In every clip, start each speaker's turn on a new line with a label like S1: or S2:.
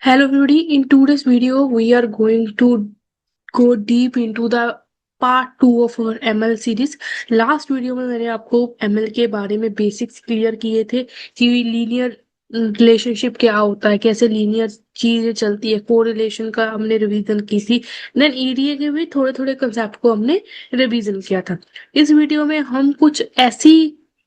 S1: Hello everybody, in today's video we are going to go deep into the part 2 of our ML series. Last video में मैंने आपको ML के बारे में basics clear किए थे कि लीनियर रिलेशनशिप क्या होता है, कैसे लीनियर चीजें चलती है, कोरिलेशन का हमने रिवीजन की थी। देन ईडीए के भी थोड़े थोड़े कंसेप्ट को हमने रिवीजन किया था। इस वीडियो में हम कुछ ऐसी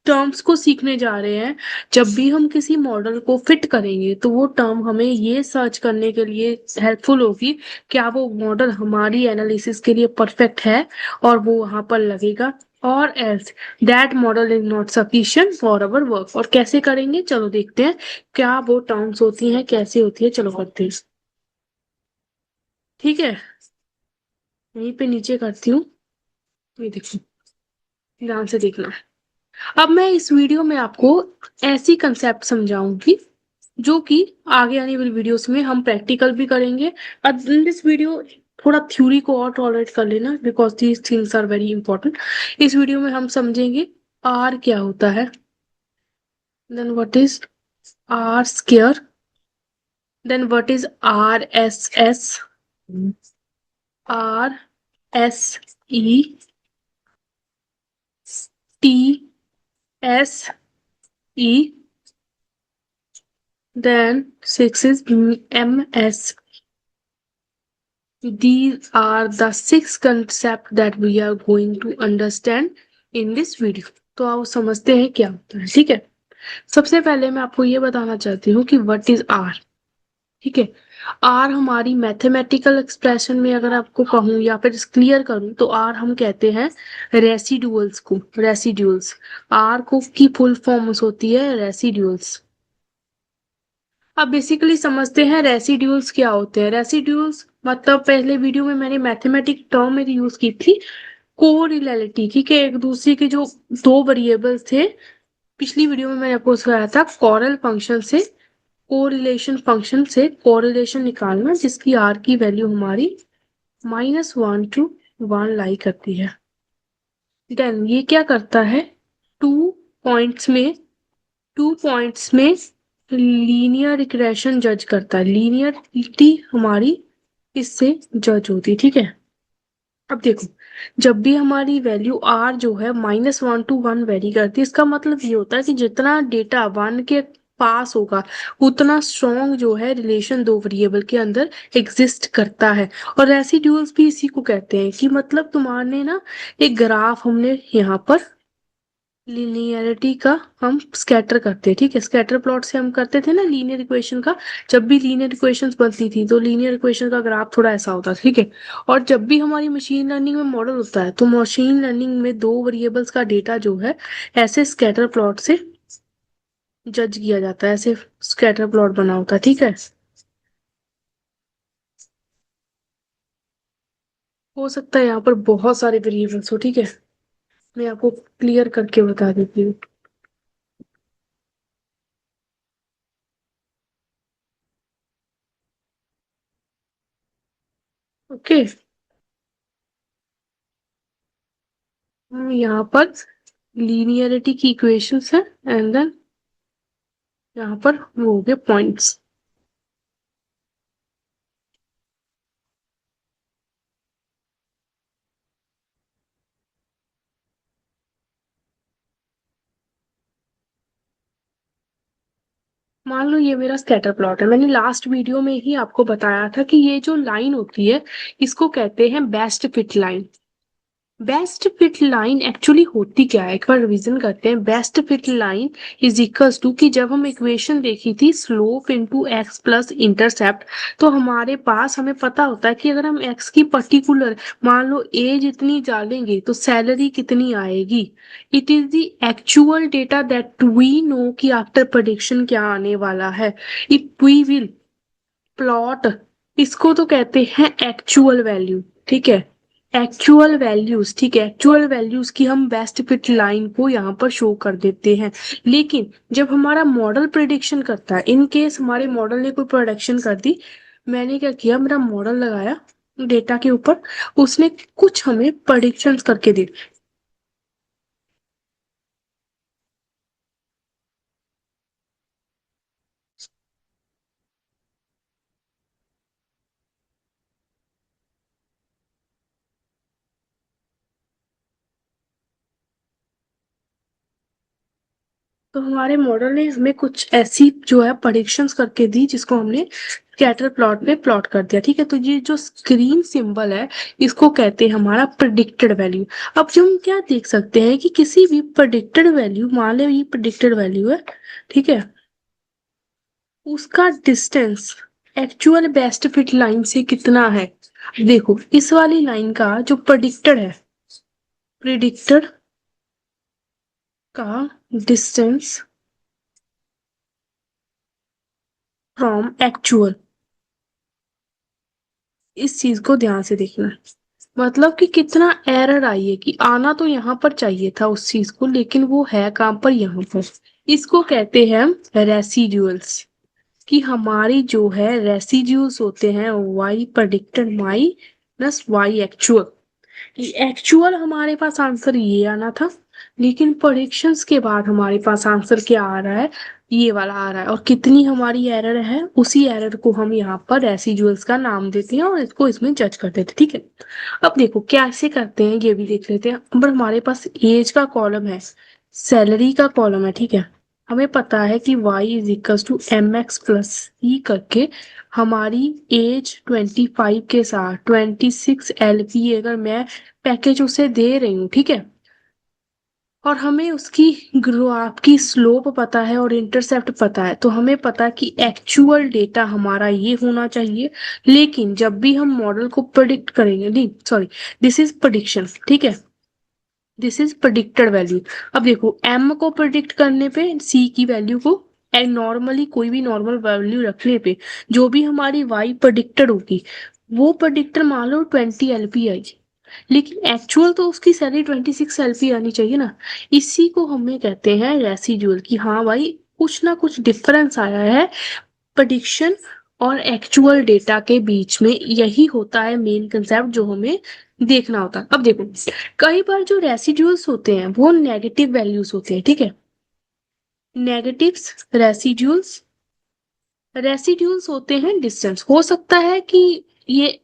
S1: टर्म्स को सीखने जा रहे हैं, जब भी हम किसी मॉडल को फिट करेंगे तो वो टर्म हमें ये सर्च करने के लिए हेल्पफुल होगी क्या वो मॉडल हमारी एनालिसिस के लिए परफेक्ट है और वो वहां पर लगेगा, और else that model is not sufficient for our work. और कैसे करेंगे, चलो देखते हैं क्या वो टर्म्स होती हैं, कैसे होती है, चलो करते हैं। ठीक है, यहीं पे नीचे करती हूँ, ये देखो, ध्यान से देखना। अब मैं इस वीडियो में आपको ऐसी कंसेप्ट समझाऊंगी जो कि आगे आने वाली वीडियोस में हम प्रैक्टिकल भी करेंगे। अब इन दिस वीडियो थोड़ा थ्योरी को और टॉलरेट कर लेना, because these things are very important. इस वीडियो में हम समझेंगे आर क्या होता है, then what is R square, then what is R S S, R S E, T S E, then six is M S. These are the six concepts that we are going to understand in this video। तो आओ समझते हैं क्या होता है। ठीक है, सबसे पहले मैं आपको ये बताना चाहती हूँ कि व्हाट इज आर। ठीक है, आर हमारी मैथमेटिकल एक्सप्रेशन में अगर आपको कहूँ या फिर क्लियर करूँ तो आर हम कहते हैं रेसिडुअल्स को, रेसिड्यूल्स। आर को की फुल फॉर्म्स होती है रेसिड्यूल्स। अब बेसिकली समझते हैं रेसिड्यूल्स क्या होते हैं। रेसिड्यूल्स मतलब पहले वीडियो में मैंने मैथमेटिक टर्म में यूज की थी, कोरिलेलिटी। ठीक है, एक दूसरे के जो दो वेरिएबल्स थे, पिछली वीडियो में मैंने आपको सिखाया था कॉरल फंक्शन से, कोरिलेशन फंक्शन से कोरिलेशन निकालना, जिसकी आर की वैल्यू हमारी -1 to 1 लाई करती है। देन ये क्या करता है, टू पॉइंट्स में टू पॉइंट्स में लीनियर रिग्रेशन जज करता है, लीनियरिटी हमारी इससे जज होती है। ठीक है, अब देखो, जब भी हमारी वैल्यू आर जो है -1 to 1 वेरी करती है, इसका मतलब ये होता है कि जितना डेटा वन के पास होगा उतना स्ट्रॉन्ग जो है रिलेशन दो वेरिएबल के अंदर एग्जिस्ट करता है। और रेसिड्यूल्स भी इसी को कहते हैं कि मतलब तुम्हारे ना एक ग्राफ हमने यहाँ पर लिनियरिटी का हम स्कैटर करते हैं। ठीक है, स्कैटर प्लॉट से हम करते थे ना लीनियर इक्वेशन का। जब भी लीनियर इक्वेशंस बनती थी तो लीनियर इक्वेशन का ग्राफ थोड़ा ऐसा होता था। ठीक है, और जब भी हमारी मशीन लर्निंग में मॉडल होता है तो मशीन लर्निंग में दो वेरिएबल्स का डेटा जो है ऐसे स्कैटर प्लॉट से जज किया जाता है, ऐसे स्कैटर प्लॉट बना होता है। ठीक है, हो सकता है यहाँ पर बहुत सारे वेरिएबल्स हो। ठीक है, मैं आपको क्लियर करके बता देती हूँ। ओके, यहाँ पर लीनियरिटी की इक्वेशंस है, एंड देन यहाँ पर वो हो गए पॉइंट्स। मान लो ये मेरा स्कैटर प्लॉट है, मैंने लास्ट वीडियो में ही आपको बताया था कि ये जो लाइन होती है इसको कहते हैं best fit line. Best fit line actually होती क्या है, एक बार रिवीजन करते हैं। Best fit line is equals to कि जब हम इक्वेशन देखी थी slope into X plus intercept, तो हमारे पास हमें पता होता है कि अगर हम एक्स की पर्टिकुलर मान लो एज इतनी डालेंगे तो सैलरी कितनी आएगी। It is the actual data that we know कि आफ्टर प्रेडिक्शन क्या आने वाला है। इफ वी विल प्लॉट, इसको तो कहते हैं एक्चुअल वैल्यू। ठीक है, एक्चुअल वैल्यूज, ठीक है, एक्चुअल वैल्यूज की हम बेस्ट फिट लाइन को यहाँ पर शो कर देते हैं। लेकिन जब हमारा मॉडल प्रिडिक्शन करता है, इन केस हमारे मॉडल ने कोई प्रोडक्शन कर दी, मैंने क्या किया, मेरा मॉडल लगाया डेटा के ऊपर, उसने कुछ हमें प्रोडिक्शंस करके दी। तो हमारे मॉडल ने हमें कुछ ऐसी जो है प्रेडिक्शंस करके दी जिसको हमने स्कैटर प्लॉट में प्लॉट कर दिया। ठीक है, तो ये जो स्क्रीन सिंबल है इसको कहते हैं हमारा प्रेडिक्टेड वैल्यू। अब जो हम क्या देख सकते हैं कि किसी भी प्रेडिक्टेड वैल्यू, मान लो ये प्रेडिक्टेड वैल्यू है, ठीक है, उसका distance actual best fit line से कितना है। देखो इस वाली लाइन का जो प्रेडिक्टेड है, प्रिडिक्टेड का डिस्टेंस फ्रॉम एक्चुअल, इस चीज को ध्यान से देखना। मतलब कि कितना एरर आई है, कि आना तो यहाँ पर चाहिए था उस चीज को, लेकिन वो है कहाँ पर, यहाँ पर। इसको कहते हैं हम रेसिड्यूल्स। कि हमारी जो है रेसिड्यूल्स होते हैं Y predicted minus Y actual. Actual हमारे पास आंसर ये आना था, लेकिन प्रेडिक्शंस के बाद हमारे पास आंसर क्या आ रहा है, ये वाला आ रहा है। और कितनी हमारी एरर है, उसी एरर को हम यहाँ पर रेसिड्यूल्स का नाम देते हैं और इसको इसमें जज कर देते हैं। ठीक है, अब देखो कैसे करते हैं ये भी देख लेते हैं। अब हमारे पास एज का कॉलम है, सैलरी का कॉलम है, ठीक है। हमें पता है कि y is equal to M X plus E करके हमारी एज 25 के साथ 26 LP अगर मैं पैकेज उसे दे रही हूँ, ठीक है, और हमें उसकी ग्राफ की स्लोप पता है और इंटरसेप्ट पता है, तो हमें पता है कि एक्चुअल डेटा हमारा ये होना चाहिए। लेकिन जब भी हम मॉडल को प्रिडिक्ट करेंगे, नहीं सॉरी, दिस इज प्रिडिक्शन, ठीक है, दिस इज प्रिडिक्टेड वैल्यू। अब देखो एम को प्रिडिक्ट करने पे, सी की वैल्यू को, एंड नॉर्मली कोई भी नॉर्मल वैल्यू रखने पे जो भी हमारी वाई प्रिडिक्टेड होगी, वो प्रिडिक्टर मान लो 20 LP आई, लेकिन एक्चुअल तो उसकी सैलरी 26 LP आनी चाहिए ना। इसी को हमें कहते हैं रेसिड्यूल, कि हाँ भाई कुछ ना कुछ डिफरेंस आया है प्रेडिक्शन और एक्चुअल डेटा के बीच में। यही होता है मेन कंसेप्ट जो हमें देखना होता है। अब देखो कई बार जो रेसिड्यूल्स होते हैं वो नेगेटिव वैल्यूज होते हैं, ठीक है, नेगेटिव्स रेसिड्यूल्स, रेसिड्यूल्स होते हैं डिस्टेंस। हो सकता है कि ये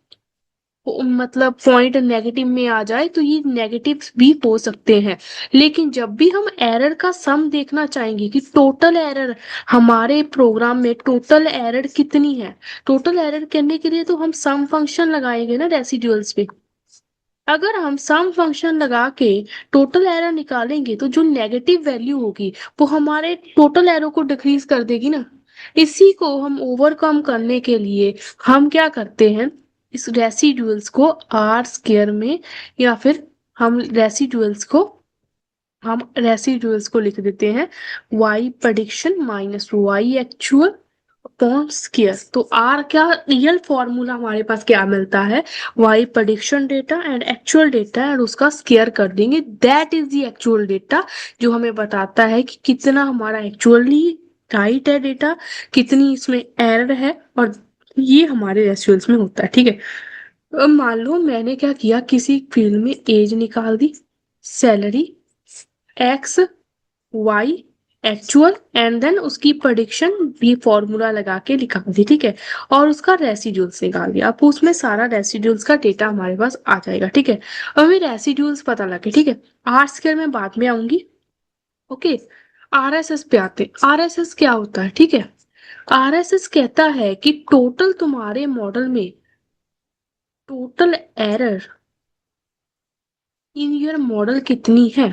S1: मतलब पॉइंट नेगेटिव में आ जाए, तो ये नेगेटिव्स भी हो सकते हैं। लेकिन जब भी हम एरर का सम देखना चाहेंगे कि टोटल एरर हमारे प्रोग्राम में टोटल एरर कितनी है, टोटल एरर करने के लिए तो हम सम फंक्शन लगाएंगे ना रेसिड्यूल्स पे। अगर हम सम फंक्शन लगा के टोटल एरर निकालेंगे तो जो नेगेटिव वैल्यू होगी वो हमारे टोटल एरर को डिक्रीज कर देगी ना। इसी को हम ओवरकम करने के लिए हम क्या करते हैं, इस रेसिड्यूल्स को आर स्क्वायर में, या फिर हम रेसिड्यूल्स को लिख देते हैं Y prediction minus Y actual upon square. तो आर क्या रियल फॉर्मूला हमारे पास क्या मिलता है, Y prediction data and actual data and उसका स्क्वायर कर देंगे, that is the actual data, जो हमें बताता है कि कितना हमारा एक्चुअली राइट है डेटा, कितनी इसमें एरर है। और ये हमारे रेसिड्यूल्स में होता है, ठीक है। अब मान लो मैंने क्या किया, किसी फील्ड में एज निकाल दी, salary X Y actual, and then उसकी प्रेडिक्शन भी फॉर्मूला लगा के निकाल दी, ठीक है, और उसका रेसिड्यूल्स निकाल दिया। अब उसमें सारा रेसिड्यूल्स का डेटा हमारे पास आ जाएगा, ठीक है। अब हमें रेसिड्यूल्स पता लगे, ठीक है। आर स्क्वायर में बाद में आऊंगी, ओके। आरएसएस पे आते, आरएसएस क्या होता है, ठीक है। आरएसएस कहता है कि टोटल तुम्हारे मॉडल में total error in your model कितनी है।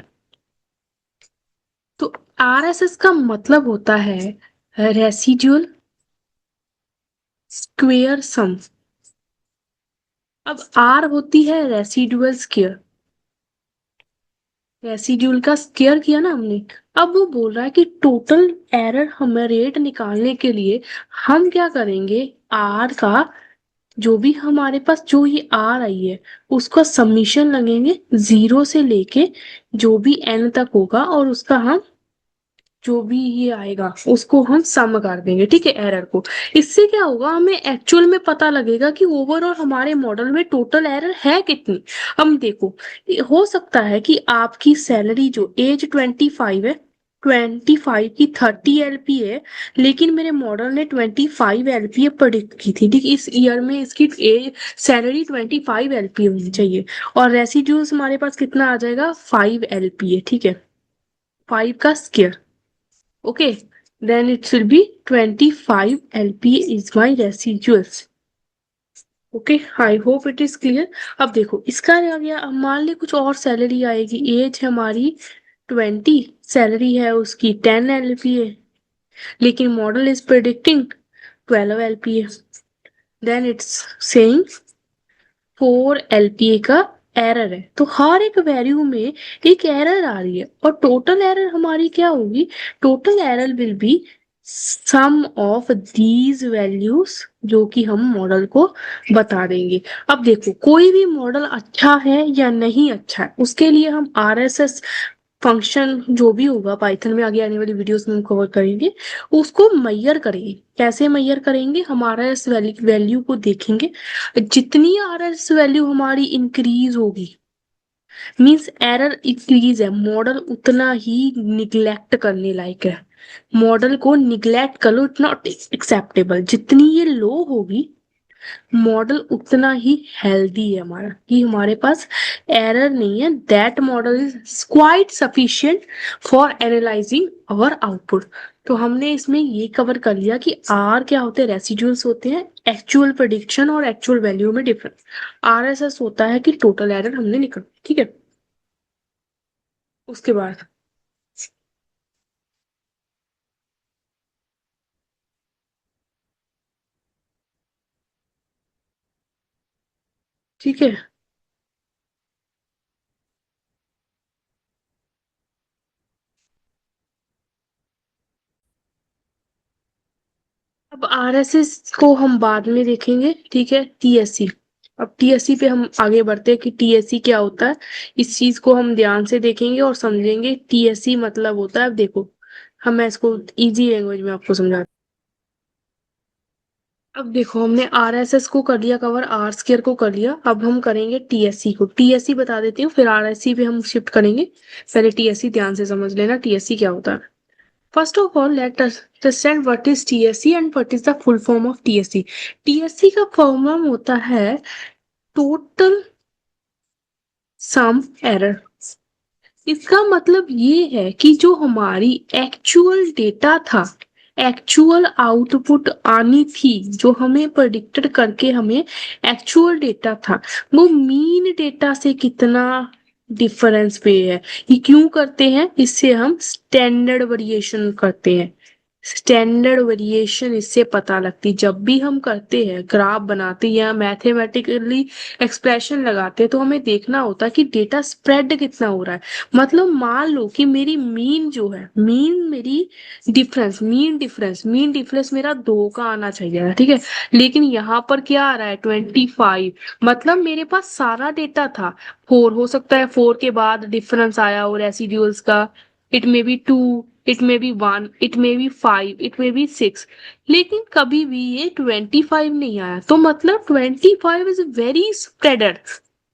S1: तो आरएसएस का मतलब होता है रेसिड्यूल स्क्वेयर सम। अब आर होती है रेसिडुअल स्क्वेयर, रेसिड्यूल का स्क्वेयर किया ना हमने। अब वो बोल रहा है कि टोटल एरर हमें रेट निकालने के लिए हम क्या करेंगे, आर का जो भी हमारे पास जो ये आर आई है उसका समीशन लगेंगे 0 से लेके जो भी एन तक होगा, और उसका हम जो भी ये आएगा उसको हम सम कर देंगे, ठीक है, एरर को। इससे क्या होगा, हमें एक्चुअल में पता लगेगा कि ओवरऑल हमारे मॉडल में टोटल एरर है कितनी। हम देखो हो सकता है कि आपकी सैलरी जो एज 25 है, 25 की 30 LP है, लेकिन मेरे मॉडल ने 25 LP प्रेडिक्ट की थी, ठीक, इस ईयर में इसकी एज सैलरी 25 LP होनी चाहिए, और रेसिड्यूल्स हमारे पास कितना आ जाएगा, 5 LP है, ठीक है, 5 का square. Okay, then it will be 25 LPA is my residuals. Okay, I hope it is clear. अब देखो इसका आ गया, अब मान ली कुछ और सैलरी आएगी, एज है हमारी 20, सैलरी है उसकी 10 LPA, लेकिन model is predicting 12 LPA, then it's saying 4 LPA का एरर है। तो हर एक वैल्यू में एक एरर आ रही है, और टोटल एरर हमारी क्या होगी, total error will be sum of these values, जो कि हम मॉडल को बता देंगे। अब देखो कोई भी मॉडल अच्छा है या नहीं अच्छा है, उसके लिए हम RSS फंक्शन जो भी होगा पाइथन में, आगे आने वाली वीडियोस में हम कवर करेंगे, उसको मैयर करेंगे। कैसे मैयर करेंगे, हमारा इस वैल्यू को देखेंगे, जितनी RS वैल्यू हमारी इंक्रीज होगी, मीन्स एरर इंक्रीज है, मॉडल उतना ही निग्लेक्ट करने लायक है, मॉडल को निग्लेक्ट कर लो, इट नॉट एक्सेप्टेबल। जितनी ये लो होगी, मॉडल उतना ही हेल्दी है हमारा, कि हमारे पास एरर नहीं है, that model is quite sufficient for analysing our output. तो हमने इसमें ये कवर कर लिया कि आर क्या होते हैं, रेसिड्यूल्स होते हैं, एक्चुअल प्रेडिक्शन और एक्चुअल वैल्यू में डिफरेंस, RSS होता है कि टोटल एरर हमने निकल, ठीक है। उसके बाद ठीक है, अब RSS को हम बाद में देखेंगे, ठीक है। TSC, अब TSC पे हम आगे बढ़ते हैं कि TSC क्या होता है, इस चीज को हम ध्यान से देखेंगे और समझेंगे। TSC मतलब होता है, अब देखो हम, मैं इसको इजी लैंग्वेज में आपको समझा, अब देखो हमने RSS को कर लिया कवर, R स्क्वायर को कर लिया, अब हम करेंगे TSC को। TSC बता देती हूँ, फिर RSC पे हम शिफ्ट करेंगे। पहले TSC ध्यान से समझ लेना, TSC क्या होता है। First of all, let us understand what is TSC and what is the full form of TSC. TSC का फॉर्म होता है टोटल सम एरर। इसका मतलब ये है कि जो हमारी एक्चुअल डेटा था, एक्चुअल आउटपुट आनी थी, जो हमें प्रेडिक्टेड करके हमें एक्चुअल डेटा था, वो मीन डेटा से कितना डिफरेंस पे है। ये क्यों करते हैं, इससे हम स्टैंडर्ड वेरिएशन करते हैं। स्टैंडर्ड वेरिएशन इससे पता लगती, जब भी हम करते हैं ग्राफ बनाते हैं या मैथमेटिकली एक्सप्रेशन लगाते हैं, तो हमें देखना होता है कि डेटा स्प्रेड कितना हो रहा है। मतलब मान लो कि मेरी मीन जो है, मीन मेरी डिफरेंस, मीन डिफरेंस मेरा 2 का आना चाहिए, ठीक है, लेकिन यहाँ पर क्या आ रहा है 25। मतलब मेरे पास सारा डेटा था 4, हो सकता है 4 के बाद डिफरेंस आया और रेसिड्यूल्स का, it may be 2, it may be 1, it may be 5, it may be 6, लेकिन कभी भी ये 25 नहीं आया। तो मतलब 25 इज वेरी स्प्रेडर।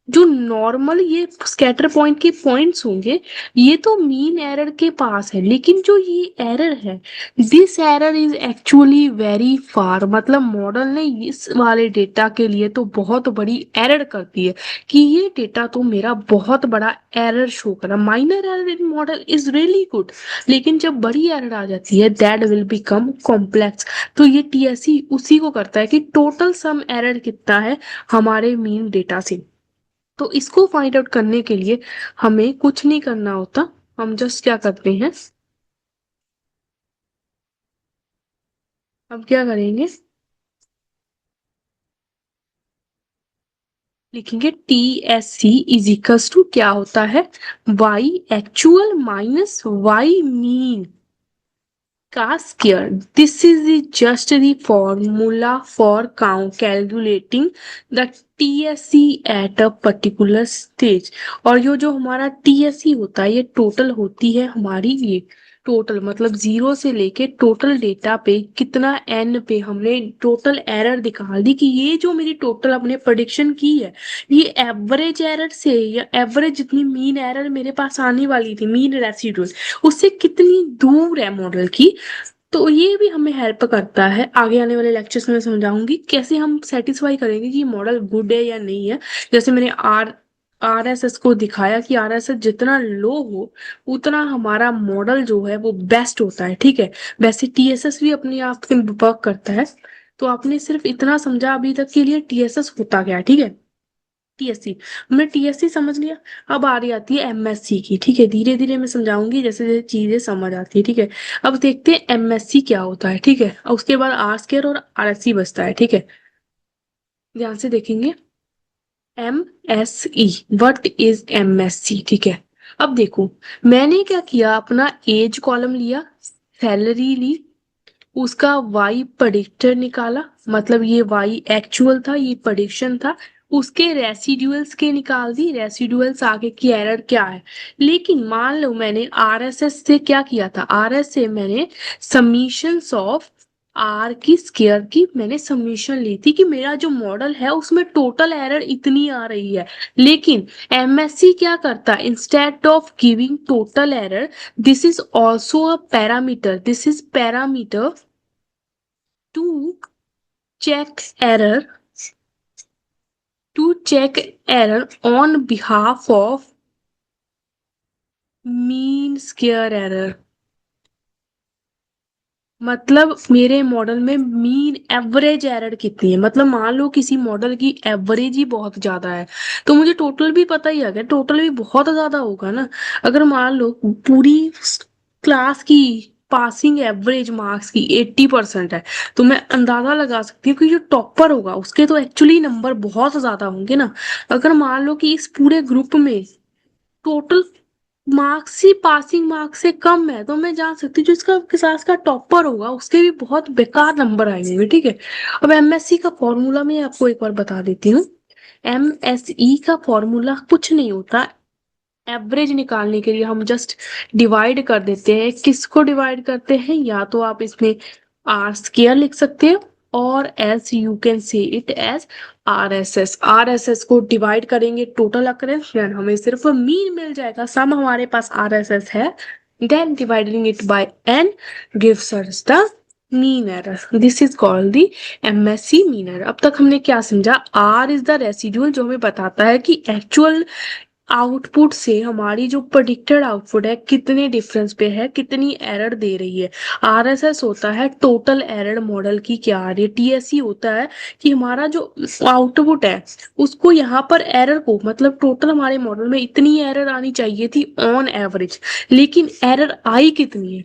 S1: जो नॉर्मल ये स्कैटर पॉइंट के पॉइंट्स होंगे, ये तो मीन एरर के पास है, लेकिन जो ये एरर है, this error is actually very far. मतलब मॉडल ने इस वाले डेटा के लिए तो बहुत बड़ी एरर कर दी है, कि ये डेटा तो मेरा बहुत बड़ा एरर शो कर रहा। Minor error in model is really good, लेकिन जब बड़ी एरर आ जाती है दैट विल बिकम कॉम्प्लेक्स। तो ये TSC उसी को करता है कि टोटल सम एरर कितना है हमारे मीन डेटा से। तो इसको फाइंड आउट करने के लिए हमें कुछ नहीं करना होता, हम जस्ट क्या करते हैं, अब क्या करेंगे, लिखेंगे TSC इज इक्वल्स टू क्या होता है, Y actual minus Y mean का square. This is just the formula for calculating the TSC at a particular stage. और जो हमारा TSC होता है, ये टोटल होती है हमारी, ये टोटल मतलब 0 से लेके टोटल डेटा पे कितना n पे हमने टोटल एरर दिखा दी, कि ये जो मेरी टोटल हमने प्रोडिक्शन की है, ये एवरेज एरर से, या एवरेज जितनी मीन एरर मेरे पास आने वाली थी, मीन रेसिड्यूल, उससे कितनी दूर है मॉडल की। तो ये भी हमें हेल्प करता है। आगे आने वाले लेक्चर्स में मैं समझाऊंगी कैसे हम सेटिस्फाई करेंगे कि मॉडल गुड है या नहीं है। जैसे मैंने आर आरएसएस को दिखाया कि आरएसएस जितना लो हो उतना हमारा मॉडल जो है वो बेस्ट होता है, ठीक है। वैसे टीएसएस भी अपने आप में वर्क करता है। तो आपने सिर्फ इतना समझा अभी तक के लिए टीएसएस होता क्या है, ठीक है। टीएससी, हमने टीएससी समझ लिया। अब आ रही आती है एमएससी की, ठीक है। धीरे धीरे मैं समझाऊंगी जैसे जैसे चीजें समझ आती है, ठीक है। अब देखते हैं एमएससी क्या होता है, ठीक है। और उसके बाद आर स्क्वायर और आरएससी बचता है, ठीक है। ध्यान से देखेंगे। M S E, what is M S C, ठीक है। अब देखो, मैंने क्या किया, अपना एज कॉलम लिया, सैलरी ली, उसका वाई प्रेडिक्टर निकाला, मतलब ये वाई एक्चुअल था, ये प्रेडिक्शन था। उसके रेसिड्यूल्स के निकाल दी, रेसिड्यूल्स आगे की एरर क्या है। लेकिन मान लो मैंने आरएसएस से क्या किया था, आरएस से मैंने समीशंस ऑफ आर की स्केयर की मैंने समीशन ली थी कि मेरा जो मॉडल है उसमें टोटल एरर इतनी आ रही है। लेकिन एमएससी क्या करता है, instead of giving total error, this is also a parameter, this is parameter to check error, to check error on behalf of mean square error। मतलब मेरे मॉडल में मीन एवरेज एरर कितनी है, मतलब मान लो किसी मॉडल की एवरेज ही बहुत ज्यादा है, तो मुझे टोटल भी पता ही आ गया, टोटल भी बहुत ज्यादा होगा ना। अगर मान लो पूरी क्लास की पासिंग एवरेज मार्क्स की 80% है, तो मैं अंदाजा लगा सकती हूँ कि जो टॉपर होगा उसके तो एक्चुअली नंबर बहुत ज्यादा होंगे ना। अगर मान लो कि इस पूरे ग्रुप में टोटल मार्क्स ही पासिंग मार्क्स से कम है, तो मैं जान सकती हूँ जो इसका क्लास का टॉपर होगा उसके भी बहुत बेकार नंबर आएंगे, ठीक है। अब एमएससी का फॉर्मूला मैं आपको एक बार बता देती हूँ। एमएसई का फॉर्मूला कुछ नहीं होता, एवरेज निकालने के लिए हम जस्ट डिवाइड कर देते हैं। किसको डिवाइड करते हैं, या तो आप इसमें आर स्क्वायर लिख सकते हो, और as you can say it as RSS. RSS को डिवाइड करेंगे टोटल अकरेंस, देन हमें सिर्फ मीन मिल जाएगा, सम हमारे पास आरएसएस है, then dividing it by n gives us the mean error, this is called the MSC mean error. अब तक हमने क्या समझा, आर इज द रेसिड्यूल जो हमें बताता है कि एक्चुअल आउटपुट से हमारी जो प्रेडिक्टेड आउटपुट है कितने डिफरेंस पे है, कितनी एरर दे रही है। आरएसएस होता है टोटल एरर मॉडल की क्या आ रही है। टीएससी होता है कि हमारा जो आउटपुट है उसको यहाँ पर एरर को, मतलब टोटल हमारे मॉडल में इतनी एरर आनी चाहिए थी ऑन एवरेज, लेकिन एरर आई कितनी है,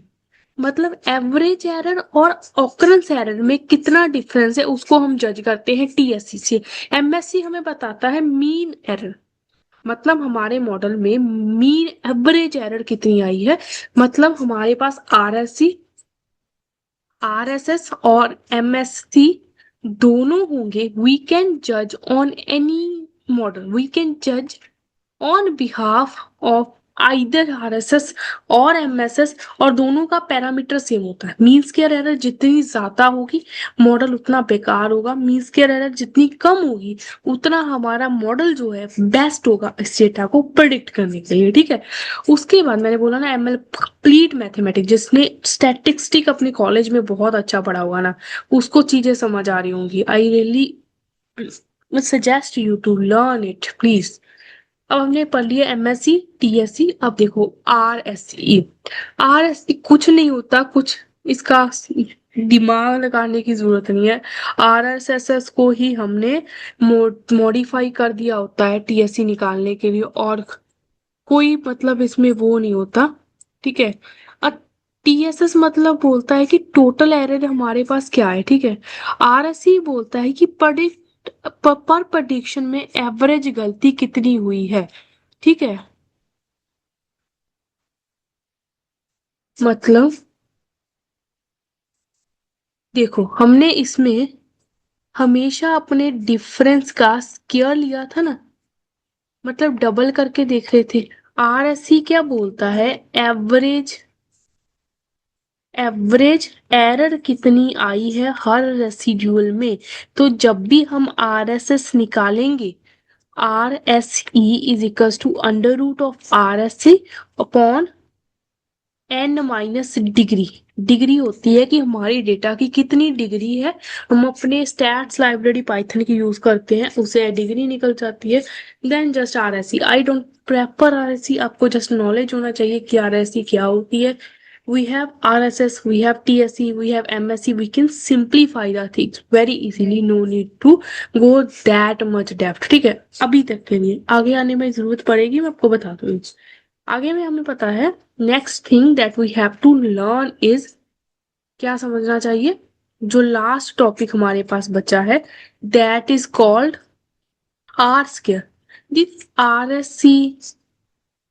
S1: मतलब एवरेज एरर और ऑकरेंस एरर में कितना डिफरेंस है उसको हम जज करते हैं टीएससी से। एमएससी हमें बताता है मीन एरर, मतलब हमारे मॉडल में मीन एवरेज एरर कितनी आई है। मतलब हमारे पास आरएसएस और एमएससी दोनों होंगे। वी कैन जज on any model, we can जज on behalf of either RSS और एमएसएस, और दोनों का पैरामीटर सेम होता है। मीन स्क्वायर एरर जितनी ज्यादा होगी मॉडल उतना बेकार होगा, मीन स्क्वायर एरर जितनी कम होगी उतना हमारा मॉडल जो है बेस्ट होगा इस डेटा को प्रिडिक्ट करने के लिए, ठीक है। उसके बाद मैंने बोला ना एमएल कंप्लीट मैथमेटिक्स, जिसने स्टैटिस्टिक अपने कॉलेज में बहुत अच्छा पढ़ा हुआ ना, उसको चीजें समझ आ रही होंगी। I really suggest you to learn it please. अब हमने पढ़ लिया एमएससी टीएससी, अब देखो आरएसई। आरएसई कुछ नहीं होता, कुछ इसका दिमाग लगाने की जरूरत नहीं है। आरएसएसएस को ही हमने मॉडिफाई कर दिया होता है टीएससी निकालने के लिए, और कोई मतलब इसमें वो नहीं होता, ठीक है। अब टीएसएस मतलब बोलता है कि टोटल एरर हमारे पास क्या है, ठीक है। आरएससी बोलता है कि पर प्रेडिक्शन में एवरेज गलती कितनी हुई है, ठीक है। मतलब देखो, हमने इसमें हमेशा अपने डिफरेंस का स्क्वायर लिया था ना, मतलब डबल करके देख रहे थे। आरएससी क्या बोलता है, एवरेज एवरेज एरर कितनी आई है हर रेसिड्यूल में। तो जब भी हम आरएसएस निकालेंगे, R S E is equal to under root of R S C upon n minus degree. Degree होती है कि हमारी डेटा की कितनी डिग्री है। हम अपने स्टैट्स लाइब्रेरी पाइथन की यूज करते हैं, उसे डिग्री निकल जाती है। Then just R S C, I don't prefer R S C, आपको जस्ट नॉलेज होना चाहिए कि आर एस सी क्या होती है। We have RSS, we have TSC, we have MSC. We can simplify the things very easily. No need to go that much depth. ठीक है, अभी तक के लिए। आगे आने में जरूरत पड़ेगी, मैं आपको बता दूँ। आगे में हमें पता है next thing that we have to learn is, क्या समझना चाहिए, जो लास्ट टॉपिक हमारे पास बचा है, that is called R square. This R S C,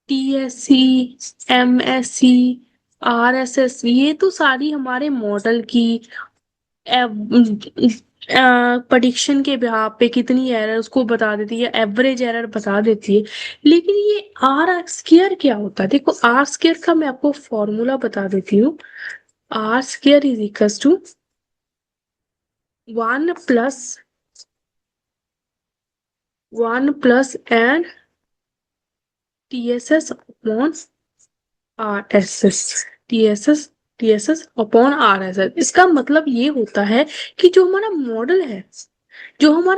S1: T S C, M S C, R S S, ये तो सारी हमारे मॉडल की प्रेडिक्शन के बिहार पे कितनी एरर उसको बता देती है, एवरेज एरर बता देती है। लेकिन ये आर स्क्वायर क्या होता है? देखो, आर स्क्वायर का मैं आपको फॉर्मूला बता देती हूँ। R square is equal to 1 + 1 + n TSS upon RSS, TSS, TSS upon RSS। इसका मतलब ये होता है कि जो हमारा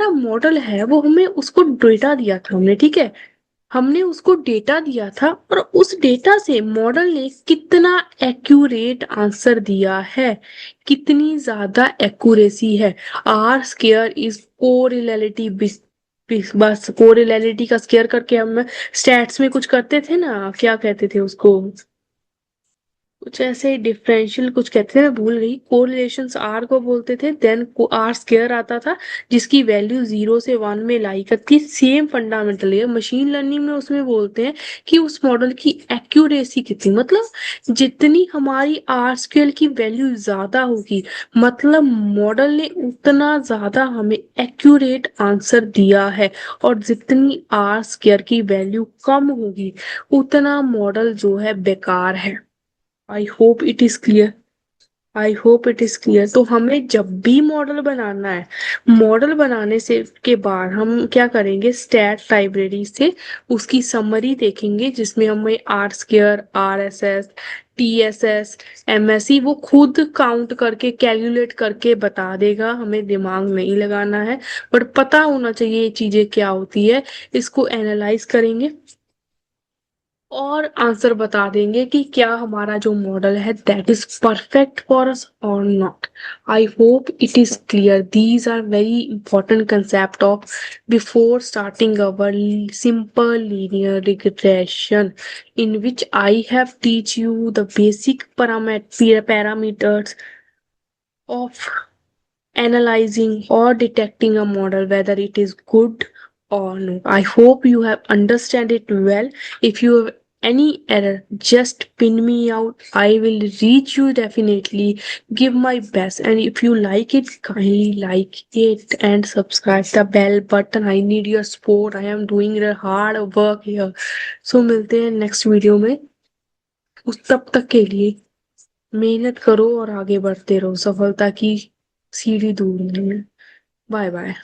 S1: मॉडल है वो हमें उसको डेटा दिया था हमने, ठीक है। हमने उसको डेटा दिया था और उस डेटा से मॉडल ने कितना एक्यूरेट आंसर दिया है, कितनी ज्यादा एक्यूरेसी है। आर स्क्वायर इज कोरिलेटिव, बस कोरिलेटिव का स्क्वायर करके हम स्टैट्स में कुछ करते थे ना, क्या कहते थे उसको, कुछ ऐसे डिफरेंशियल कुछ कहते थे, मैं भूल गई। कोरिलेशंस आर को बोलते थे, देन आर स्क्वायर आता था जिसकी वैल्यू 0 से 1 में लाई करती। सेम फंडामेंटल है मशीन लर्निंग में, उसमें बोलते हैं कि उस मॉडल की एक्यूरेसी कितनी, मतलब जितनी हमारी आर स्क्वायर की वैल्यू ज्यादा होगी, मतलब मॉडल ने उतना ज्यादा हमें एक्यूरेट आंसर दिया है। और जितनी आर स्क्वायर की वैल्यू कम होगी उतना मॉडल जो है बेकार है। आई hope it is clear, I hope it is clear. तो हमें जब भी मॉडल बनाना है, मॉडल बनाने से के बाद हम क्या करेंगे, स्टैट लाइब्रेरी से उसकी समरी देखेंगे जिसमें हमें R square, R S S, T S S, M S C वो खुद काउंट करके कैलकुलेट करके बता देगा, हमें दिमाग नहीं लगाना है। बट पता होना चाहिए ये चीजें क्या होती है। इसको एनालाइज करेंगे और आंसर बता देंगे कि क्या हमारा जो मॉडल है that is perfect for us और not. I hope it is clear. These are very important concept of before starting our simple linear regression, in which I have teach you the basic parameters of analyzing or detecting a model whether it is good or no. I hope you have understand it well. If you have any error, just pin me out. I will reach you definitely. Give my best, and if you like it, kindly like it and subscribe the bell button. I need your support. I am doing the hard work here. So मिलते हैं next video में। उस तब तक के लिए मेहनत करो और आगे बढ़ते रहो, सफलता की सीढ़ी दूर नहीं है। Bye bye.